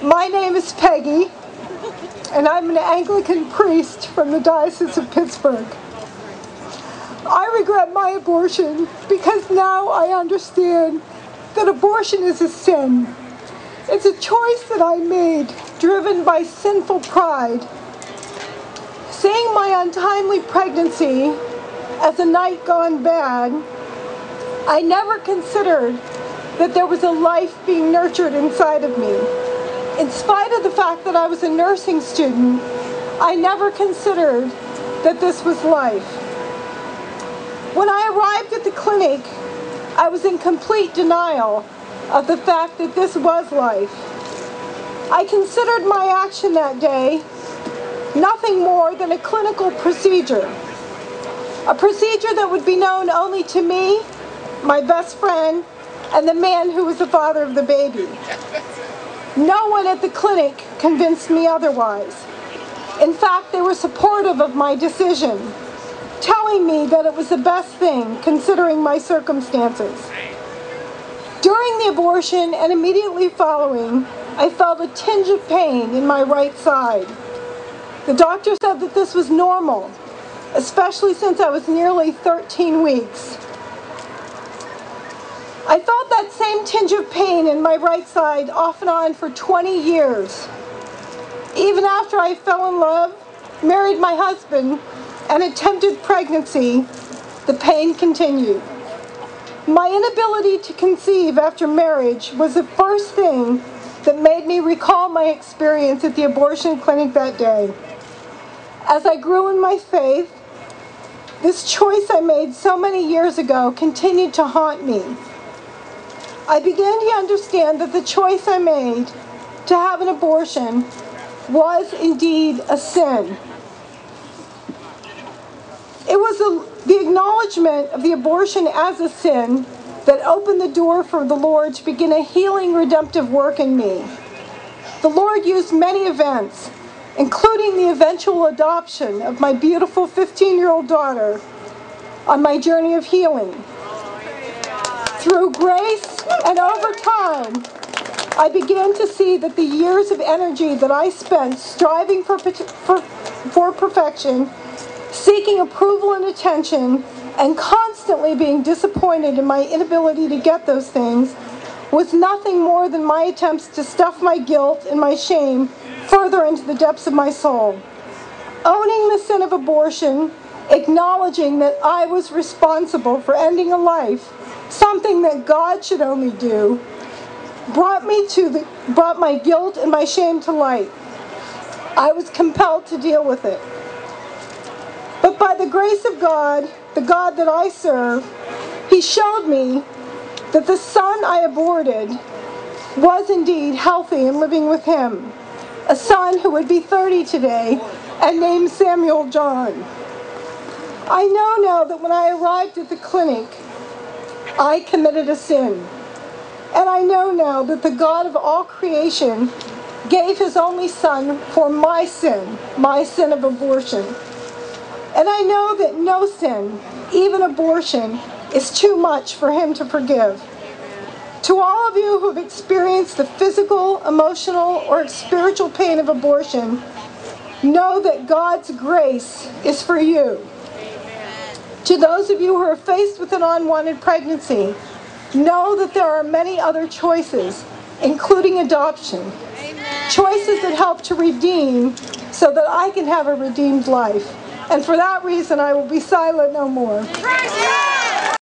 My name is Peggy, and I'm an Anglican priest from the Diocese of Pittsburgh. I regret my abortion because now I understand that abortion is a sin. It's a choice that I made, driven by sinful pride. Seeing my untimely pregnancy as a night gone bad, I never considered that there was a life being nurtured inside of me. In spite of the fact that I was a nursing student, I never considered that this was life. When I arrived at the clinic, I was in complete denial of the fact that this was life. I considered my action that day nothing more than a clinical procedure. A procedure that would be known only to me, my best friend, and the man who was the father of the baby. No one at the clinic convinced me otherwise. In fact, they were supportive of my decision, telling me that it was the best thing considering my circumstances. During the abortion and immediately following, I felt a tinge of pain in my right side. The doctor said that this was normal, especially since I was nearly 13 weeks. I felt that same tinge of pain in my right side off and on for 20 years. Even after I fell in love, married my husband, and attempted pregnancy, the pain continued. My inability to conceive after marriage was the first thing that made me recall my experience at the abortion clinic that day. As I grew in my faith, this choice I made so many years ago continued to haunt me. I began to understand that the choice I made to have an abortion was indeed a sin. It was the acknowledgement of the abortion as a sin that opened the door for the Lord to begin a healing, redemptive work in me. The Lord used many events, including the eventual adoption of my beautiful 15-year-old daughter, on my journey of healing. Through grace and over time, I began to see that the years of energy that I spent striving for perfection, seeking approval and attention, and constantly being disappointed in my inability to get those things, was nothing more than my attempts to stuff my guilt and my shame further into the depths of my soul. Owning the sin of abortion, acknowledging that I was responsible for ending a life, something that God should only do, brought my guilt and my shame to light. I was compelled to deal with it. But by the grace of God, the God that I serve, He showed me that the son I aborted was indeed healthy and living with Him. A son who would be 30 today and named Samuel John. I know now that when I arrived at the clinic, I committed a sin. And I know now that the God of all creation gave His only Son for my sin of abortion. And I know that no sin, even abortion, is too much for Him to forgive. To all of you who have experienced the physical, emotional, or spiritual pain of abortion, know that God's grace is for you. To those of you who are faced with an unwanted pregnancy, know that there are many other choices, including adoption. Amen. Choices that help to redeem so that I can have a redeemed life. And for that reason, I will be silent no more.